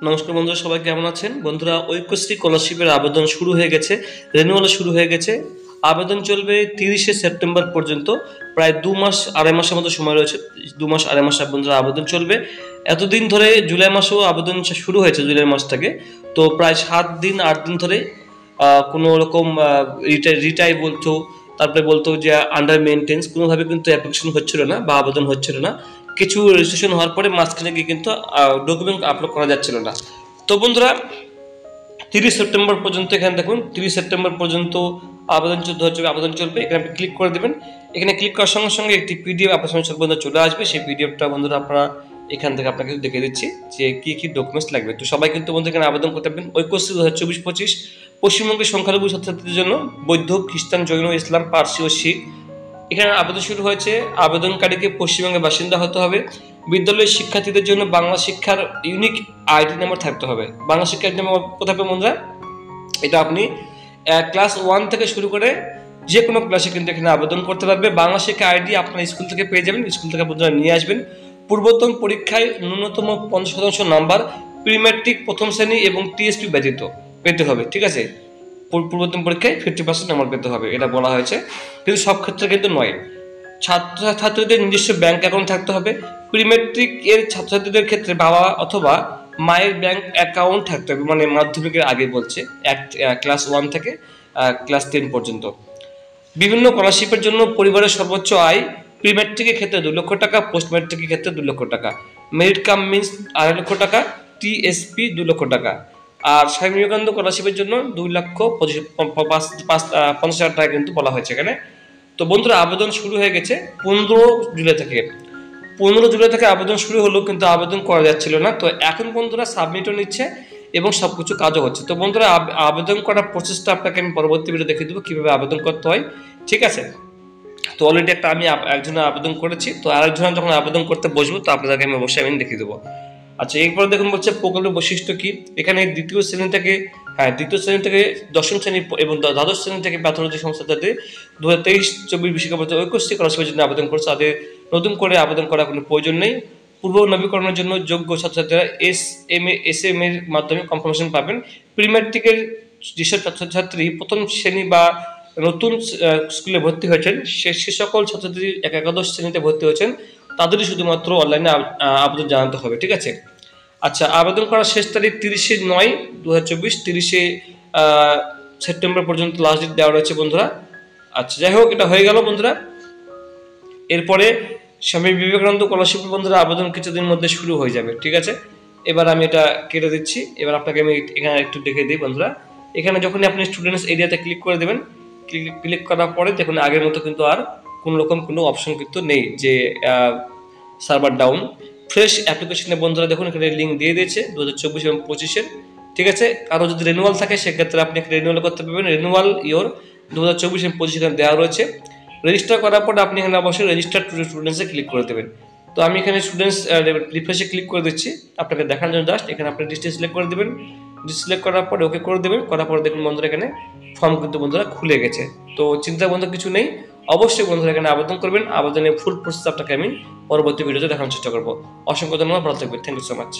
নমস্কার বন্ধুরা, সবাই কেমন আছেন? বন্ধুরা, ঐক্যশ্রী স্কলারশিপের আবেদন শুরু হয়ে গেছে, রেনুয়াল শুরু হয়ে গেছে। আবেদন চলবে 30শে সেপ্টেম্বর পর্যন্ত। প্রায় 2 মাস আড়াই মাসের মতো সময় রয়েছে। 2 মাস আড়াই মাস বন্ধুরা আবেদন চলবে। এতদিন ধরে জুলাই মাসেও আবেদন শুরু হয়েছে, জুলাই মাস থেকে। তো প্রায় 7 দিন 8 দিন ধরে কোনো রকম রিটাই বলতো, তারপরে বলতো যে আন্ডার মেনটেন্স, কোনোভাবে কিন্তু অ্যাপ্লিকেশন হচ্ছিল না বা আবেদন হচ্ছিল না। কিছু রেজিস্ট্রেশন হওয়ার পরে মাঝখানে গিয়ে কিন্তু ডকুমেন্ট আপলোড করা যাচ্ছিল না। তো বন্ধুরা, 30 সেপ্টেম্বর পর্যন্ত এখানে দেখুন, 30 সেপ্টেম্বর পর্যন্ত আবেদন আবেদন চলবে। এখানে আপনি ক্লিক করে দেবেন। এখানে ক্লিক করার সঙ্গে সঙ্গে একটি পিডিএফ আপনার সামনে বন্ধুরা চলে আসবে। সেই পিডিএফটা বন্ধুরা আপনারা এখান থেকে আপনাকে দেখে দিচ্ছি যে কি কি ডকুমেন্টস লাগবে। তো সবাই কিন্তু বন্ধু এখানে আবেদন করতে পারবেন। ঐক্যশ্রী 2024-25 পশ্চিমবঙ্গের সংখ্যালঘু ছাত্রছাত্রীদের জন্য বৌদ্ধ, খ্রিস্টান, জৈন, ইসলাম, পার্সি ও শিখ। এখানে আবেদন শুরু হয়েছে। আবেদনকারীকে পশ্চিমবঙ্গের বাসিন্দা হতে হবে। বিদ্যালয়ের শিক্ষার্থীদের জন্য বাংলা শিক্ষার ইউনিক আইডি নাম্বার থাকতে হবে। বাংলা শিক্ষার আইডি নাম্বার কোথায় পাবেন বন্ধুরা? এটা আপনি ক্লাস 1 থেকে শুরু করে যে কোনো ক্লাসে কিন্তু এখানে আবেদন করতে পারবে। বাংলা শিক্ষা আইডি আপনার স্কুল থেকে পেয়ে যাবেন, স্কুল থেকে বন্ধুরা নিয়ে আসবেন। পূর্বতন পরীক্ষায় ন্যূনতম 50% নাম্বার, প্রি ম্যাট্রিক প্রথম শ্রেণী এবং টিএসপি ব্যতীত পেতে হবে। ঠিক আছে, পূর্বতন পরীক্ষায় 50% নাম্বার পেতে হবে, এটা বলা হয়েছে। কিন্তু সব ক্ষেত্রে কিন্তু নয়। ছাত্রছাত্রীদের নিজস্ব ব্যাংক অ্যাকাউন্ট থাকতে হবে। প্রি ম্যাট্রিক এর ছাত্রছাত্রীদের ক্ষেত্রে বাবা অথবা মায়ের ব্যাংক অ্যাকাউন্ট থাকতে হবে, মানে মাধ্যমিকের আগে বলছে, ক্লাস 1 থেকে ক্লাস 10 পর্যন্ত। বিভিন্ন স্কলারশিপের জন্য পরিবারের সর্বোচ্চ আয় প্রি ম্যাট্রিকের ক্ষেত্রে 2 লক্ষ টাকা, পোস্ট ম্যাট্রিকের ক্ষেত্রে 2 লক্ষ টাকা, মেরিট কাম মিন্স 2.5 লক্ষ টাকা, টিএসপি 2 লক্ষ টাকা। আর স্বামী বিবেকানন্দ স্কলারশিপের জন্য 2,50,000 টাকা কিন্তু বলা হয়েছে এখানে। তো বন্ধুরা, আবেদন শুরু হয়ে গেছে 15 জুলাই থেকে। 15 জুলাই থেকে আবেদন শুরু হলো, কিন্তু আবেদন করা যাচ্ছিল না। তো এখন বন্ধুরা সাবমিটও নিচ্ছে এবং সবকিছু কাজও হচ্ছে। তো বন্ধুরা, আবেদন করার প্রসেসটা আপনাকে আমি পরবর্তী ভিডিও দেখিয়ে দেবো কিভাবে আবেদন করতে হয়। ঠিক আছে, তো অলরেডি আমি একজনের আবেদন করেছি। তো আরেকজন যখন আবেদন করতে বসবো তো আপনাদেরকে আমি অবশ্যই দেখিয়ে দেবো। আচ্ছা, এরপরে দেখুন বলছে প্রকল্পের বৈশিষ্ট্য কি। এখানে দ্বিতীয় শ্রেণী থেকে 10ম শ্রেণী এবং দ্বাদশ শ্রেণী থেকে প্যাথোলজি সংস্থা যাতে 2023-24 শিক্ষাবর্ষে ঐক্যশ্রী স্কলারশিপের জন্য আবেদন করছে, তাদের নতুন করে আবেদন করার কোনো প্রয়োজন নেই। পূর্ব নবীকরণের জন্য যোগ্য ছাত্রছাত্রীরা এস এম এর মাধ্যমে কনফার্মেশন পাবেন। প্রি ম্যাট্রিকের যেসব ছাত্রছাত্রী প্রথম শ্রেণী বা নতুন স্কুলে ভর্তি হয়েছেন, সে সকল ছাত্রছাত্রী একাদশ শ্রেণীতে ভর্তি হয়েছেন, তাদেরই শুধুমাত্র অনলাইনে আবেদন জানাতে হবে। ঠিক আছে। আচ্ছা, আবেদন করার শেষ তারিখ 30/9/2024, 30 সেপ্টেম্বর পর্যন্ত লাস্ট ডেট দেওয়া রয়েছে বন্ধুরা। আচ্ছা, যাই হোক, এটা হয়ে গেল বন্ধুরা। এরপরে স্বামী বিবেকানন্দ স্কলারশিপ বন্ধুরা আবেদন কিছুদিন মধ্যে শুরু হয়ে যাবে। ঠিক আছে, এবার আমি এটা কেটে দিচ্ছি। এবার আপনাকে আমি এখানে একটু দেখে দিই বন্ধুরা। এখানে যখনই আপনি স্টুডেন্টস এরিয়াতে ক্লিক করে দেবেন, ক্লিক করার পরে দেখুন আগের মতো কিন্তু আর কোনো রকম কোনো অপশন কিন্তু নেই যে সার্ভার ডাউন। ফ্রেশ অ্যাপ্লিকেশনে বন্ধুরা দেখুন এখানে লিঙ্ক দিয়ে দিয়েছে 2024 এবং 25-এর। ঠিক আছে, কারো যদি রেনুয়াল থাকে সেক্ষেত্রে আপনি রেনুয়াল করতে পারবেন। রেনুয়াল ইয়োর 2024 এবং 25 এখানে দেওয়া রয়েছে। রেজিস্টার করার পর আপনি এখানে অবশ্যই রেজিস্টার টু স্টুডেন্টসে ক্লিক করে দেবেন। তো আমি এখানে স্টুডেন্টস রিফ্রেশে ক্লিক করে দিচ্ছি আপনাকে দেখানোর জন্য। জাস্ট এখানে আপনি ডিস্ট্রিক্ট সিলেক্ট করে দেবেন। সিলেক্ট করার পরে ওকে করে দেবেন। করার পরে দেখুন বন্ধুরা এখানে ফর্ম কিন্তু বন্ধুরা খুলে গেছে। তো চিন্তা বন্ধু কিছু নেই, অবশ্যই বন্ধুরা এখানে আবেদন করবেন। আবেদনের ফুল প্রসেস আপনাকে আমি পরবর্তী ভিডিওতে দেখানোর চেষ্টা করবো। অসংখ্য ধন্যবাদ, ভালো থাকবেন। Thank you so much.